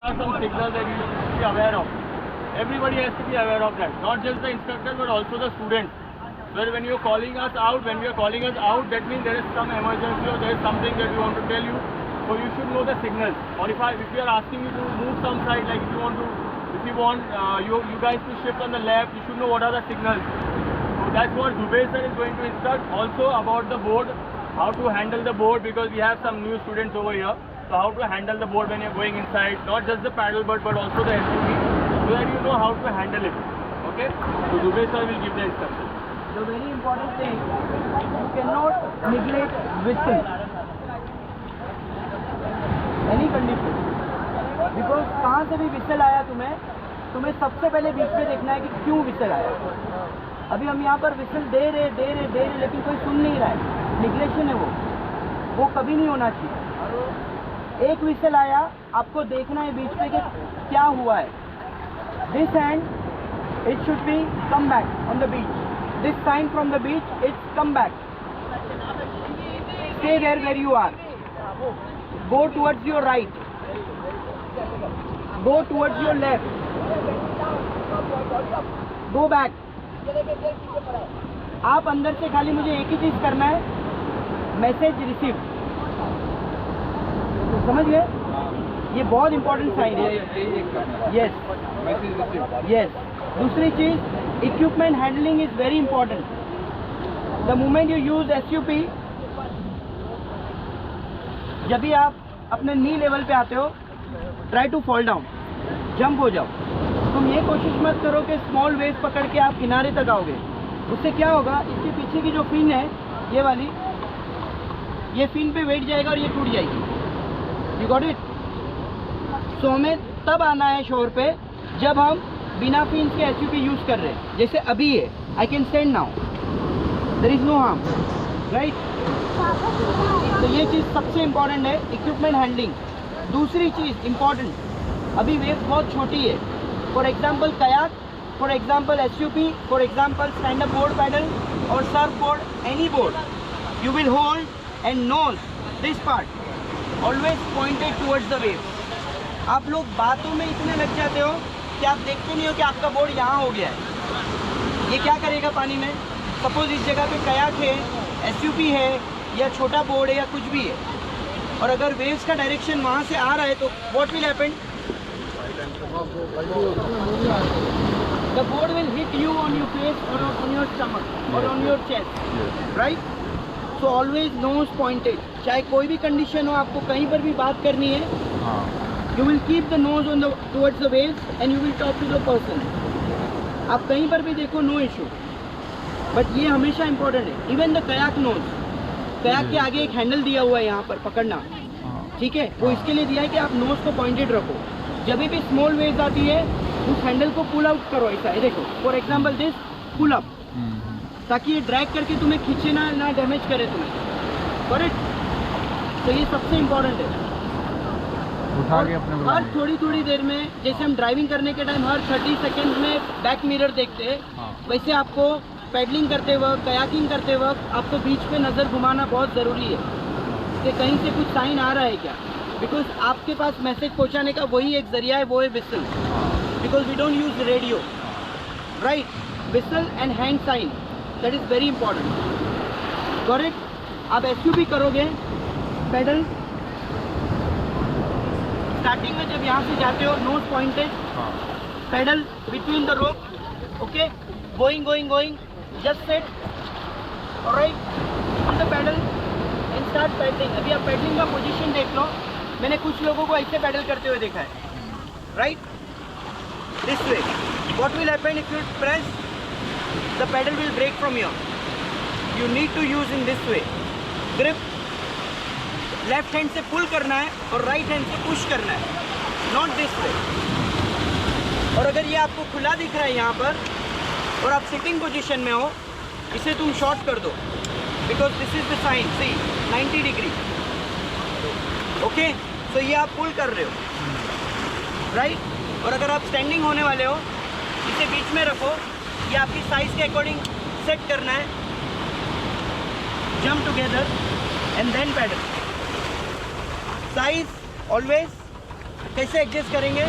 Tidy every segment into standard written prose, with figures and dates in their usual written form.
are some signals that you should be aware of. Everybody has to be aware of that, not just the instructor but also the students. Where when you are calling us out, that means there is some emergency or there is something that we want to tell you. So you should know the signals. Or if we are asking you to move some side, like if you want you guys to shift on the left, you should know what are the signals. So that's what Zubair sir is going to instruct. Also about the board, how to handle the board, because we have some new students over here. So how to handle the board when you're going inside, not just the paddle but also the SUV, so that you know how to handle it. Okay? So Zubair sir will give the instructions. The very important thing, you cannot neglect whistle. Any condition. Because कहाँ से भी whistle आया तुम्हें सबसे पहले बीच में देखना है कि क्यों whistle आया. अभी हम यहाँ पर whistle दे रहे लेकिन कोई सुन नहीं रहा है. निग्लेक्शन है वो कभी नहीं होना चाहिए. एक whistle आया, आपको देखना है बीच में कि क्या हुआ है. This hand, it should be come back on the beach. This sign from the beach, it's come back. Stay there where you are. Go towards your right. Go towards your left. Go back. आप अंदर से खाली मुझे एक ही चीज करना है, message receive. समझ गए? ये बहुत इंपॉर्टेंट साइन है. Yes, message receive. यस. दूसरी चीज, equipment handling is very important. The moment you use SUP, जब भी आप अपने नी लेवल पे आते हो, try to fall down, jump हो जाओ. तुम ये कोशिश मत करो कि स्मॉल वेव पकड़ के आप किनारे तक आओगे. उससे क्या होगा, इसके पीछे की जो फिन है, ये वाली, ये फिन पे वेट जाएगा और ये टूट जाएगी. You got it? सो हमें तब आना है शोर पे जब हम बिना फिन्स के SUP यूज कर रहे हैं. जैसे अभी है, I can stand now, there is no harm, right. तो ये चीज़ सबसे इम्पॉर्टेंट है, इक्विपमेंट हैंडलिंग. दूसरी चीज़ इम्पॉर्टेंट, अभी वेव बहुत छोटी है. For example kayak, for example SUP, for example stand up board paddle और surf board, any board, you will hold and nose this part always pointed towards the wave. आप लोग बातों में इतने लग जाते हो कि आप देखते नहीं हो कि आपका बोर्ड यहाँ हो गया है. ये क्या करेगा पानी में? सपोज इस जगह पे कयाक है, SUP है, या छोटा बोर्ड है, या कुछ भी है, और अगर वेव्स का डायरेक्शन वहाँ से आ रहा है तो what will happen? The board will hit you on your face और ऑन योर स्टमक और on your chest, right. So always nose pointed. चाहे कोई भी कंडीशन हो, आपको कहीं पर भी बात करनी है, you will keep the nose on towards the waves and you will talk to the person. आप कहीं पर भी देखो, no issue. बट ये हमेशा इम्पोर्टेंट है. Even the kayak nose, kayak के आगे एक हैंडल दिया हुआ है यहाँ पर पकड़ना, ठीक है, वो इसके लिए दिया है कि आप नोज को पॉइंटेड रखो. जब भी स्मॉल वेव्स आती है, उस हैंडल को पुल आउट करो. ऐसा है, देखो, for example this pull up, ताकि ये ड्रैग करके तुम्हें खींचे ना डैमेज करे तुम्हें. करेक्ट. तो ये सबसे इम्पोर्टेंट है. उठा के अपने हर थोड़ी देर में, जैसे हम ड्राइविंग करने के टाइम हर 30 सेकंड में बैक मिरर देखते हैं, वैसे आपको पैडलिंग करते वक्त, कयाकिंग करते वक्त आपको बीच पे नज़र घुमाना बहुत ज़रूरी है कि कहीं से कुछ साइन आ रहा है क्या. बिकॉज आपके पास मैसेज पहुंचाने का वही एक जरिया है, वो है whistle. Because we don't use radio, right. Whistle and hand sign, that is very important. Correct. आप SUP करोगे, पैडल स्टार्टिंग में जब यहाँ से जाते हो, nose pointed, paddle between the rope, okay, going, just set, alright, on the paddle and start paddling. अभी आप पैडलिंग का पोजीशन देख लो. मैंने कुछ लोगों को ऐसे पैडल करते हुए देखा है, right, this way. What will happen if you press, the paddle will break from your. You need to use in this way. Grip left hand से पुल करना है और राइट हैंड से पुश करना है, नॉट दिस वे. और अगर ये आपको खुला दिख रहा है यहाँ पर और आप सिटिंग पोजीशन में हो, इसे तुम शॉर्ट कर दो, because this is the sign, see 90 degree, okay. तो ये आप पुल कर रहे हो, राइट. और अगर आप स्टैंडिंग होने वाले हो, इसे बीच में रखो, ये आपकी साइज के अकॉर्डिंग सेट करना है. Jump together and then paddle. Size always कैसे एडजस्ट करेंगे?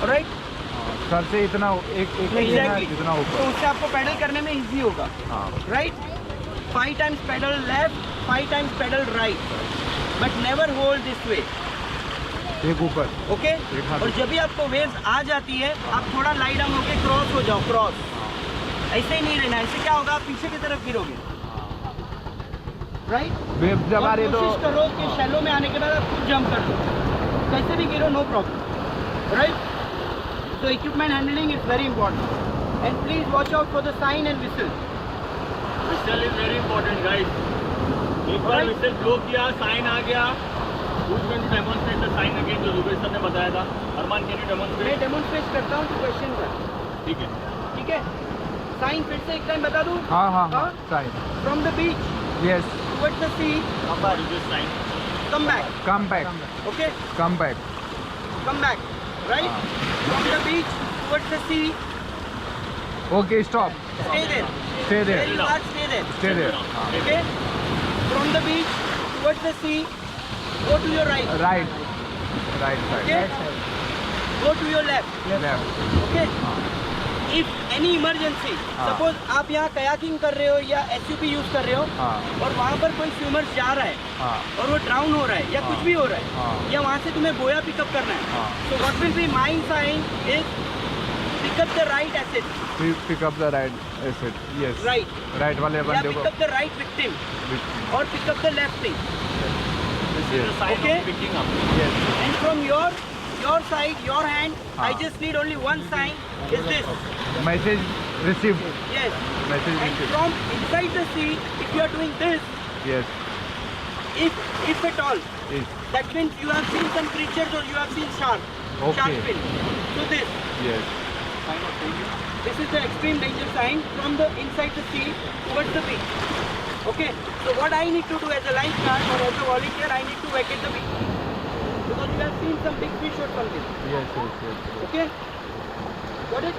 राइट, सर से इतना एक एग्जैक्टली, इतना तो ऊपर। उससे आपको पैडल करने में इजी होगा। हाँ, right, 5 times pedal left, 5 times pedal right, but never hold this way, एक ऊपर। ओके? एक हाथ और जब भी आपको वेव्स आ जाती है, आप थोड़ा लाई डाउन होके क्रॉस हो जाओ, क्रॉस। ऐसे ही नहीं रहना, ऐसे क्या होगा, आप पीछे की तरफ गिरोगे। राइट, वेव जब आ रही है तो कोशिश करो कि शैलो में आने के बाद आप खुद जंप कर दो, कैसे भी गिरो, no problem. Right, so equipment handling is very important, and please watch out for the sign and whistle. Whistle is very important, guys. एक बार Alright. whistle blow किया, sign आ गया. Who's going to demonstrate the sign again जो Rupesh sir ने बताया था? अरमान, can you मैं demonstrate? Demonstrate करता हूँ तो क्वेश्चन का, ठीक है. ठीक है? साइन फिर से एक टाइम बता दूँ। हाँ हाँ हाँ, sign. From the beach yes, towards the sea, What is this sign? Come back, come back, okay, come back. Come back, right, from the beach towards the sea, okay, stop, stay there, stay where there, you are, stay there, stay there. Okay, from the beach towards the sea, go to your right, right, right okay, side, go to your left, left. Okay. If any emergency, हाँ। Suppose आप यहाँ kayaking कर रहे हो या SUP use कर रहे हो, हाँ और वहाँ पर कोई स्विमर जा रहा है हाँ और वो ड्राउन हो रहा है या हाँ। कुछ भी हो रहा है, हाँ। या वहाँ से तुम्हें बोया पिकअप करना है, हाँ। तो what will be mine sign is pick up the right asset, pick up the right asset. Yes, right, right वाले या बंदे पिक को। अप द राइट विक्टिम और pick up the left thing, This is the sign Okay. of picking up. Yes, and from your side, your hand, I हाँ। just need only one sign, is this, message receive, yes, message and receive. from inside the sea, if you are doing this, yes, if at all, इस, that means you have seen some creatures or you have seen shark, Okay. shark fin, so this, yes, this is the extreme danger sign from the inside the sea towards the beach. Okay, so what I need to do as a lifeguard or as a volunteer, I need to vacate the beach because you have seen some big fish or something. Yes, yes, yes. Okay, got it?